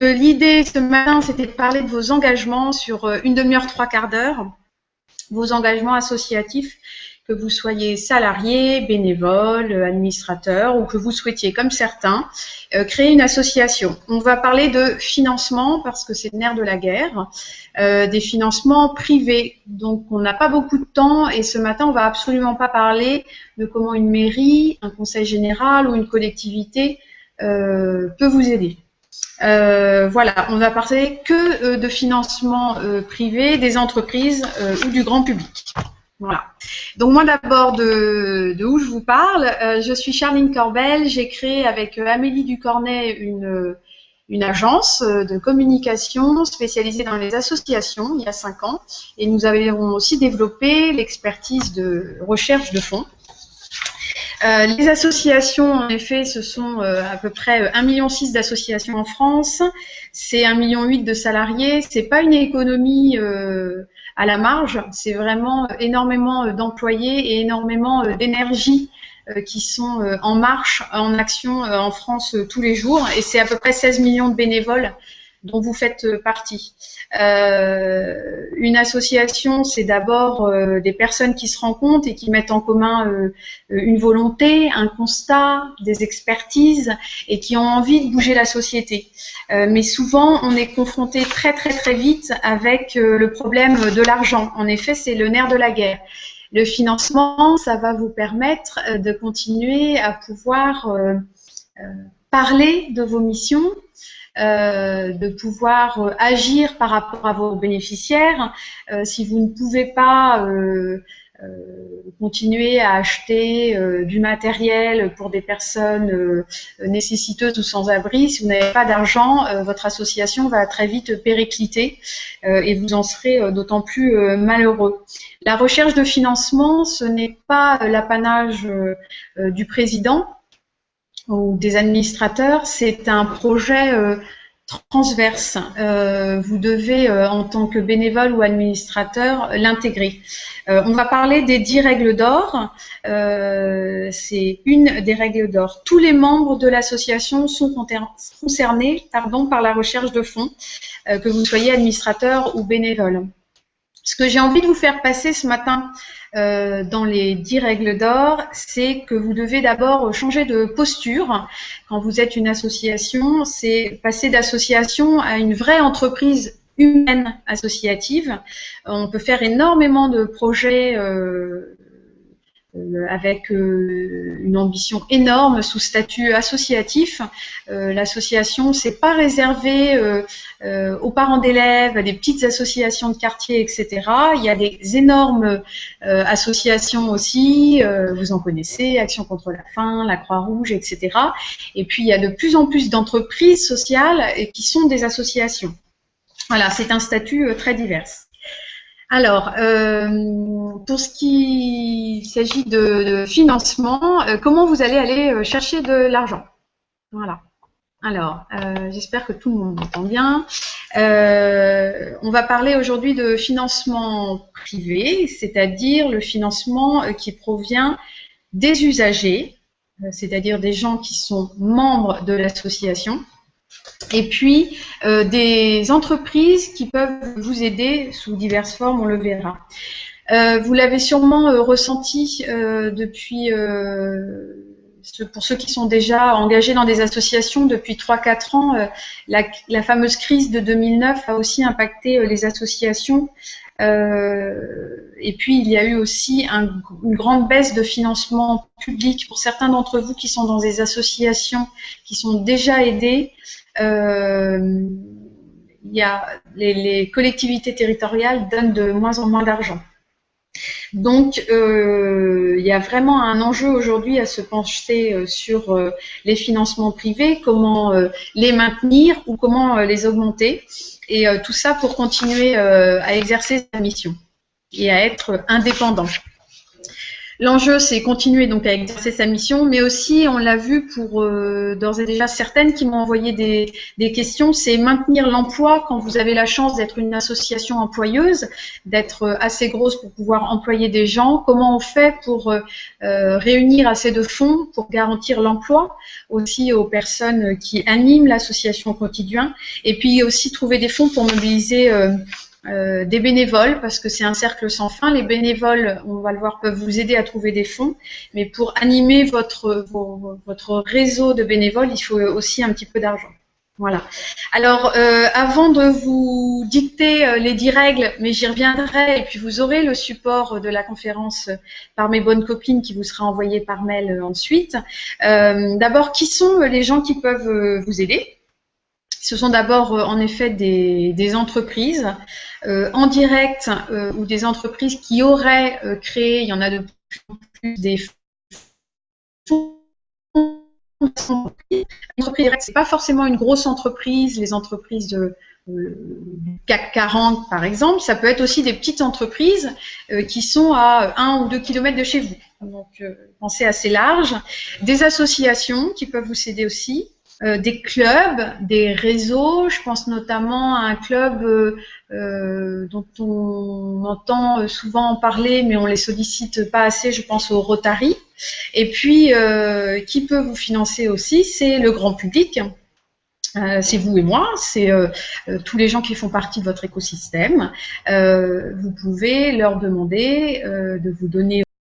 l'idée ce matin, c'était de parler de vos engagements sur une demi-heure, trois quarts d'heure, vos engagements associatifs, que vous soyez salarié, bénévole, administrateur ou que vous souhaitiez, comme certains, créer une association. On va parler de financement parce que c'est le nerf de la guerre, des financements privés. Donc, on n'a pas beaucoup de temps et ce matin, on va absolument pas parler de comment une mairie, un conseil général ou une collectivité peut vous aider. Voilà, on va parler que de financement privé des entreprises ou du grand public. Voilà. Donc moi d'abord de où je vous parle, je suis Charline Corbel, j'ai créé avec Amélie Ducornet une agence de communication spécialisée dans les associations il y a 5 ans et nous avons aussi développé l'expertise de recherche de fonds. Les associations, en effet, ce sont à peu près 1,6 million d'associations en France, c'est 1,8 million de salariés, c'est pas une économie à la marge, c'est vraiment énormément d'employés et énormément d'énergie qui sont en marche, en action en France tous les jours, et c'est à peu près 16 millions de bénévoles dont vous faites partie. Une association, c'est d'abord des personnes qui se rencontrent et qui mettent en commun une volonté, un constat, des expertises et qui ont envie de bouger la société. Mais souvent, on est confronté très vite avec le problème de l'argent. En effet, c'est le nerf de la guerre. Le financement, ça va vous permettre de continuer à pouvoir parler de vos missions, de pouvoir agir par rapport à vos bénéficiaires. Si vous ne pouvez pas continuer à acheter du matériel pour des personnes nécessiteuses ou sans-abri, si vous n'avez pas d'argent, votre association va très vite péricliter et vous en serez d'autant plus malheureux. La recherche de financement, ce n'est pas l'apanage du président ou des administrateurs, c'est un projet transverse. Vous devez, en tant que bénévole ou administrateur, l'intégrer. On va parler des 10 règles d'or. C'est une des règles d'or. Tous les membres de l'association sont concernés par la recherche de fonds, que vous soyez administrateur ou bénévole. Ce que j'ai envie de vous faire passer ce matin dans les 10 règles d'or, c'est que vous devez d'abord changer de posture. Quand vous êtes une association, c'est passer d'association à une vraie entreprise humaine associative. On peut faire énormément de projets avec une ambition énorme sous statut associatif. L'association, c'est pas réservé aux parents d'élèves, à des petites associations de quartier, etc. Il y a des énormes associations aussi, vous en connaissez, Action contre la faim, la Croix-Rouge, etc. Et puis, il y a de plus en plus d'entreprises sociales qui sont des associations. Voilà, c'est un statut très divers. Alors, pour ce qui s'agit de financement, comment vous allez aller chercher de l'argent? Voilà. Alors, j'espère que tout le monde m'entend bien. On va parler aujourd'hui de financement privé, c'est-à-dire le financement qui provient des usagers, c'est-à-dire des gens qui sont membres de l'association, et puis des entreprises qui peuvent vous aider sous diverses formes, on le verra. Vous l'avez sûrement ressenti depuis, pour ceux qui sont déjà engagés dans des associations depuis 3-4 ans, la fameuse crise de 2009 a aussi impacté les associations. Et puis il y a eu aussi une grande baisse de financement public pour certains d'entre vous qui sont dans des associations qui sont déjà aidées. Les collectivités territoriales donnent de moins en moins d'argent. Donc, il y a vraiment un enjeu aujourd'hui à se pencher sur les financements privés, comment les maintenir ou comment les augmenter, et tout ça pour continuer à exercer sa mission et à être indépendant. L'enjeu, c'est continuer donc à exercer sa mission, mais aussi, on l'a vu pour d'ores et déjà certaines qui m'ont envoyé des questions, c'est maintenir l'emploi quand vous avez la chance d'être une association employeuse, d'être assez grosse pour pouvoir employer des gens. Comment on fait pour réunir assez de fonds pour garantir l'emploi aussi aux personnes qui animent l'association au quotidien, et puis aussi trouver des fonds pour mobiliser des bénévoles, parce que c'est un cercle sans fin. Les bénévoles, on va le voir, peuvent vous aider à trouver des fonds, mais pour animer votre réseau de bénévoles, il faut aussi un petit peu d'argent. Voilà. Alors, avant de vous dicter les 10 règles, mais j'y reviendrai, et puis vous aurez le support de la conférence par mes bonnes copines qui vous sera envoyé par mail ensuite. D'abord, qui sont les gens qui peuvent vous aider? Ce sont d'abord en effet des entreprises en direct ou des entreprises qui auraient créé, il y en a de plus en plus, des fonds. Une entreprise directe, c'est pas forcément une grosse entreprise, les entreprises du CAC 40 par exemple, ça peut être aussi des petites entreprises qui sont à 1 ou 2 kilomètres de chez vous. Donc pensez assez large. Des associations qui peuvent vous aider aussi. Des clubs, des réseaux. Je pense notamment à un club dont on entend souvent parler, mais on les sollicite pas assez. Je pense au Rotary. Et puis, qui peut vous financer aussi, c'est le grand public. C'est vous et moi, c'est tous les gens qui font partie de votre écosystème. Vous pouvez leur demander de vous donner